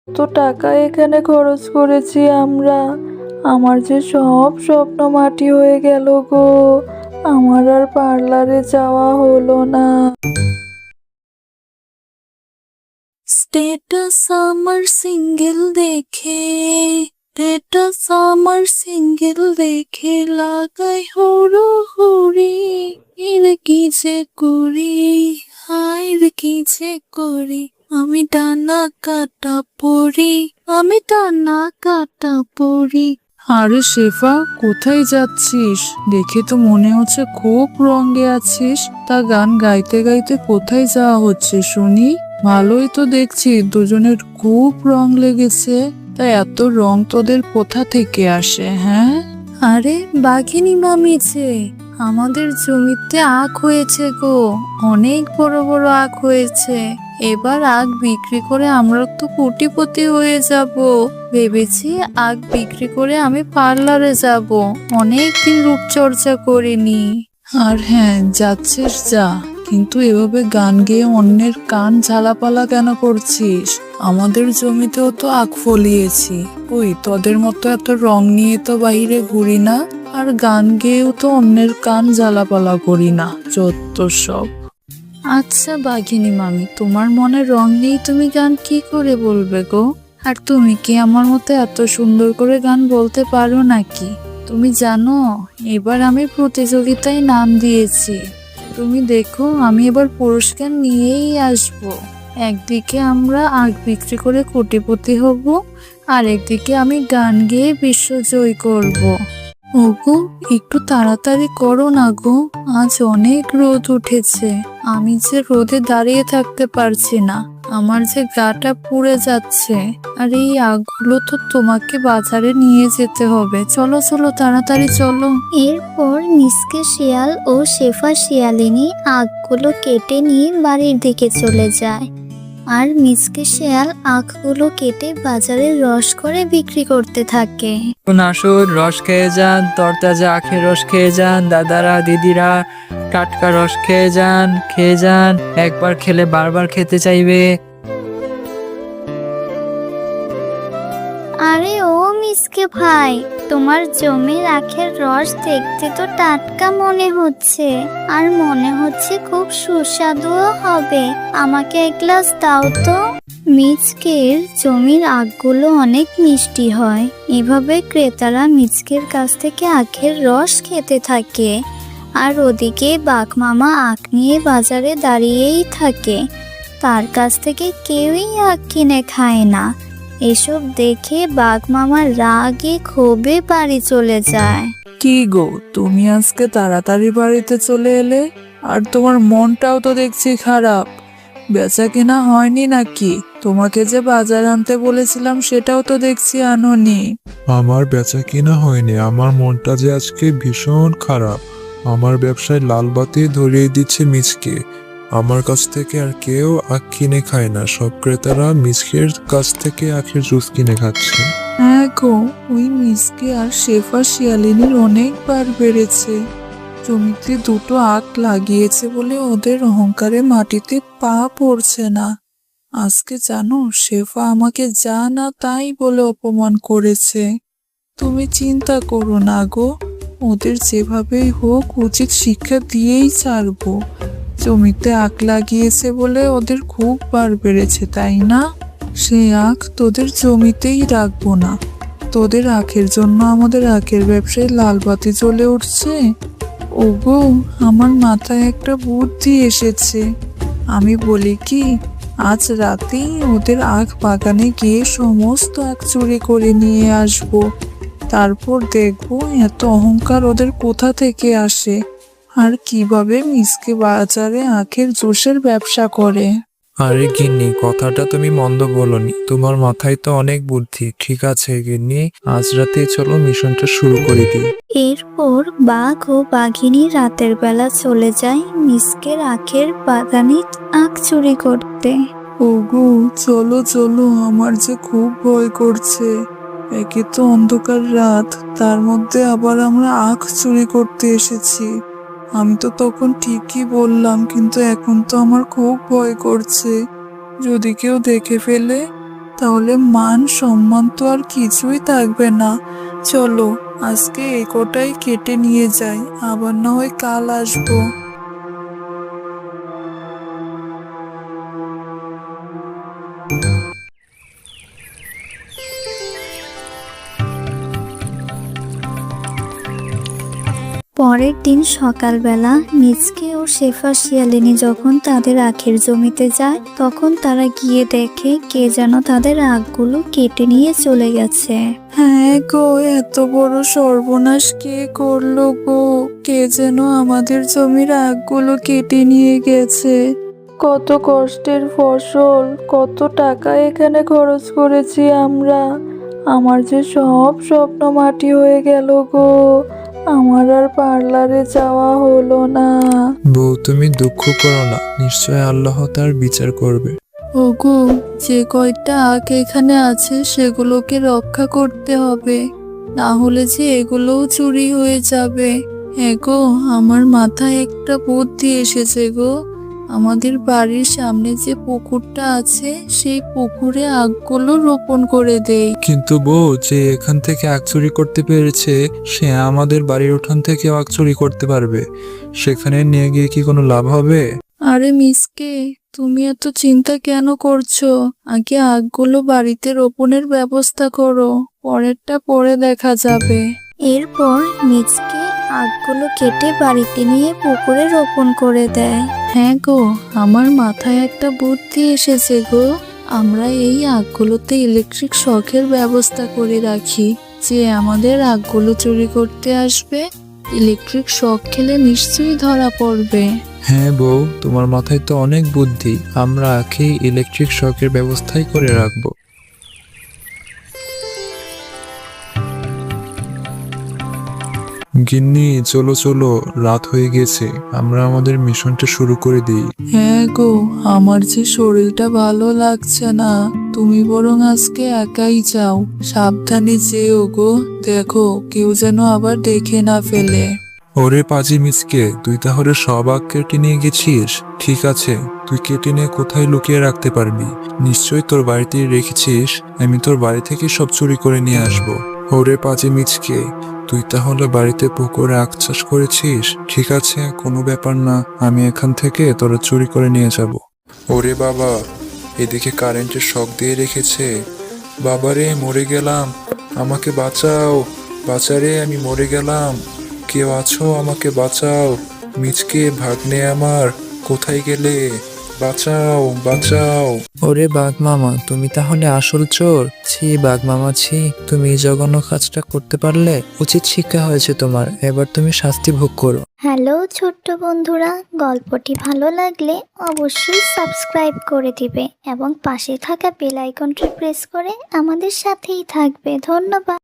তো টাকা এখানে খরচ করেছি আমরা, আমার যে সব স্বপ্ন মাটি হয়ে গেল গো। আমার আর পার্লারে যাওয়া হলো না। স্ট্যাটাস আমার সিঙ্গেল দেখে, স্ট্যাটাস আমার সিঙ্গেল দেখে লাগাই হুড়োহুড়ি। এর কি যে করি, হায় রে কি যে করি, আমি টানা কাটা পড়ি, আমি টানা কাটা পড়ি। আরে শেফা, কোথায় যাচ্ছিস? দেখে তো মনে হচ্ছে খুব রঙে আছিস। তা গান গাইতে গাইতে কোথায় যাওয়া হচ্ছে শুনি? ভালোই তো দেখছি দুজনের খুব রং লেগেছে। তা এত রং তোদের কোথা থেকে আসে, হ্যাঁ? আরে বাঘিনী মামি যে, আমাদের জমিতে আখ হয়েছে গো, অনেক বড় বড় আখ হয়েছে। এবার আখ বিক্রি করে আমরা তো কোটিপতি হয়ে যাব। ভেবেছি আখ বিক্রি করে আমি পার্লারে যাব, অনেকদিন রূপচর্চা করিনি। আর হ্যাঁ, যাচ্ছিস যা, কিন্তু এভাবে গান গেয়ে অন্যের কান ঝালাপালা কেন করছিস? আমাদের জমিতেও তো আখ ফলিয়েছি, ওই তোদের মতো এত রং নিয়ে তো বাইরে ঘুরি না, আর গান গেয়েও তো অন্যের কান ঝালাপালা করি না, যত সব। আচ্ছা বাঘিনী মামি, তোমার মনে রং নেই, তুমি গান কি করে বলবে গো? আর তুমি কি আমার মতো এত সুন্দর করে গান বলতে পারো নাকি? তুমি জানো, এবার আমি প্রতিযোগিতায় নাম দিয়েছি। তুমি দেখো, আমি এবার পুরস্কার নিয়েই আসবো। একদিকে আমরা আখ বিক্রি করে কোটিপতি হব, আর একদিকে আমি গান গেয়ে বিশ্বজয় করব। ওগো, একটু তাড়াতাড়ি করো না গো, আজ অনেক রোদ উঠেছে। আমি যে রোদে দাঁড়িয়ে থাকতে পারছি না, আমার যে গাটা পুড়ে যাচ্ছে। আর এই আগগুলো তো তোমাকে বাজারে নিয়ে যেতে হবে। চলো চলো, তাড়াতাড়ি চলো। এরপর মিসকে শিয়াল ও শেফা শিয়ালিনী আখগুলো কেটে নিয়ে বাড়ির দিকে চলে যায়। আর মিসকে শিয়াল আখগুলো কেটে বাজারে রস করে বিক্রি করতে থাকে। আসুন, রস খেয়ে যান, তরতাজা আখের রস খেয়ে যান, দাদারা দিদিরা, টাটকা রস খেয়ে যান, খেয়ে যান, একবার খেলে বারবার খেতে চাইবে। আরে ও মিসকে ভাই, তোমার জমির আখের রস দেখতে তো টাটকা মনে হচ্ছে, আর মনে হচ্ছে খুব সুস্বাদুও হবে। আমাকে এক গ্লাস দাও তো। মিচকের জমির আখগুলো অনেক মিষ্টি হয়। এভাবে ক্রেতারা মিচকের কাছ থেকে আখের রস খেতে থাকে। আর ওদিকে বাঘ মামা আখ নিয়ে বাজারে দাঁড়িয়েই থাকে। তার কাছ থেকে কেউই আখ কিনে খায় না। এসব দেখে বাঘ মামার রাগে ক্ষোভে বাড়ি চলে যায়। কি গো, তুমি আজকে তাড়াতাড়ি বাড়িতে চলে এলে? আর তোমার মনটাও তো দেখছি খারাপ। বেচা কেনা হয়নি নাকি? তোমাকে যে বাজার আনতে বলেছিলাম সেটাও তো দেখছি আনোনি। আমার বেচা কিনা হয়নি, আমার মনটা যে আজকে ভীষণ খারাপ। আমার ব্যবসায় লাল বাতি ধরিয়ে দিচ্ছে মিচকে। আমার কাছ থেকে আর কেউ আখ কিনে খায় না, সব ক্রেতারা মিচকের কাছ থেকে আখের জুস কিনে খাচ্ছে। হ্যাঁ গো, ওই মিসকে আর শেফা শিয়ালিনীর অনেকবার বেড়েছে। জমিতে দুটো আখ লাগিয়েছে বলে ওদের অহংকারে মাটিতে পা পড়ছে না। আজকে জানো, শেফা আমাকে যা না তাই বলে অপমান করেছে। তুমি চিন্তা করো না গো, ওদের যেভাবেই হোক উচিত শিক্ষা দিয়েই ছাড়বো। জমিতে আখ লাগিয়েছে বলে ওদের খুব বার বেড়েছে, তাই না? সে আখ তোদের জমিতেই রাখবো না। তোদের আখের জন্য আমাদের আখের ব্যবসায় লাল বাতি জ্বলে উঠছে। ওগো, আমার মাথায় একটা বুদ্ধি এসেছে। আমি বলি কি, আজ রাতেই ওদের আখ বাগানে গিয়ে সমস্ত আখ চুরি করে নিয়ে আসবো। তারপর দেখবো এত অহংকার ওদের কোথা থেকে আসে, আর কিভাবে মিসকে বাজারে আখের জুসের ব্যবসা করে। আরে গিন্নি, কথাটা তুমি মন্দ বলনি, তোমার মাথায় তো অনেক বুদ্ধি। ঠিক আছে গিন্নি, আজ রাতে চলো মিশনটা শুরু করে দিই। এরপর বাঘ ও বাঘিনী রাতের বেলা চলে যায় মিসকের আখের বাগানে আখ চুরি করতে। ওগো, চলো চলো, আমার যে খুব ভয় করছে। একে তো অন্ধকার রাত, তার মধ্যে আবার আমরা আখ চুরি করতে এসেছি। আমি তো তখন ঠিকই বললাম, কিন্তু এখন তো আমার খুব ভয় করছে। যদি কেউ দেখে ফেলে? তাহলে মান সম্মান তো আর কিছুই থাকবে না। চলো আজকে এই কটাই কেটে নিয়ে যাই, আবার না হয় কাল আসবো। পরের দিন সকালবেলা মিচকে ও শেফা শিয়ালিনী যখন তাদের আখের জমিতে যায়, তখন তারা গিয়ে দেখে কে যেন তাদের আখগুলো কেটে নিয়ে চলে গেছে। হ্যাঁ গো, এত বড় সর্বনাশ কে করলো গো? কে যেন আমাদের জমির আখগুলো কেটে নিয়ে গেছে। কত কষ্টের ফসল, কত টাকা এখানে খরচ করেছি আমরা। আমার যে সব স্বপ্ন মাটি হয়ে গেল গো। আমার আর পার্লারে যাওয়া হলো না। বউ, তুমি দুঃখ করো না, নিশ্চয় আল্লাহ তার বিচার করবে। ওগো, যে কয়টা আখ এখানে আছে সেগুলোকে রক্ষা করতে হবে, না হলে যে এগুলোও চুরি হয়ে যাবে। হ্যাঁ গো, আমার মাথায় একটা বুদ্ধি এসেছে গো। আমাদের বাড়ির সামনে যে পুকুরটা আছে সেই পুকুরে আখগুলো রোপণ করে দেই। কিন্তু বউ, যে এখান থেকে আখ চুরি করতে পেরেছে সে আমাদের বাড়ির উঠান থেকে আখ চুরি করতে পারবে। সেখানে নিয়ে গিয়ে কি কোনো লাভ হবে? আরে মিসকে, তুমি এত চিন্তা কেন করছো? আগে আখগুলো বাড়িতে রোপণের ব্যবস্থা করো, পরেরটা পরে দেখা যাবে। এরপর মিচকে আখগুলো কেটে বাড়িতে নিয়ে পুকুরে রোপণ করে দেয়। হ্যাঁ গো, আমার মাথায় একটা বুদ্ধি এসেছে গো। আমরা এই আখগুলোতে ইলেকট্রিক শকের ব্যবস্থা করে রাখি। যে আমাদের আখগুলো চুরি করতে আসবে, ইলেকট্রিক শক খেলে নিশ্চয়ই ধরা পড়বে। হ্যাঁ বউ, তোমার মাথায় তো অনেক বুদ্ধি। আমরা আখে ইলেকট্রিক শকের ব্যবস্থাই করে রাখবো। গিন্নি, চলো চলো, রাত হয়ে গেছে, আমরা আমাদের মিশনটা শুরু করে দিই। হ্যাঁ গো, আমার যে শরীরটা ভালো লাগছে না, তুমি বরং আজকে একাই যাও। সাবধানে যেও গো, দেখো কেউ যেন আবার দেখে না ফেলে। ওরে পাজি মিচকে, তুই তাহলে সব আখ কেটে নিয়ে গেছিস? ঠিক আছে, তুই কেটে নিয়ে কোথায় লুকিয়ে রাখতে পারবি? নিশ্চয়ই তোর বাড়িতেই রেখেছিস। আমি তোর বাড়ি থেকে সব চুরি করে নিয়ে আসবো। ওরে পাজি মিচকে, তুই তাহলে বাড়িতে পুকুরে আখ চাষ করেছিস? ঠিক আছে, কোনো ব্যাপার না, আমি এখান থেকে তোরা চুরি করে নিয়ে যাব। ওরে বাবা, এদিকে কারেন্টের শক দিয়ে রেখেছে। বাবারে, মরে গেলাম, আমাকে বাঁচাও, বাঁচারে, আমি মরে গেলাম। কেউ আছো, আমাকে বাঁচাও। মিচকে, ভাগ্নে আমার, কোথায় গেলে? বাঁচাও, বাঁচাও। ওরে বাঘ মামা, তুমি তাহলে আসল চোর? ছি বাঘ মামা, ছি, তুমি এই জঘন্য কাজটা করতে পারলে? উচিত শিক্ষা হয়েছে তোমার, এবার তুমি শাস্তি ভোগ করো। হ্যালো ছোট্ট বন্ধুরা, গল্পটি ভালো লাগলে অবশ্যই সাবস্ক্রাইব করে দিবে এবং পাশে থাকা বেল আইকনটি প্রেস করে আমাদের সাথেই থাকবে। ধন্যবাদ।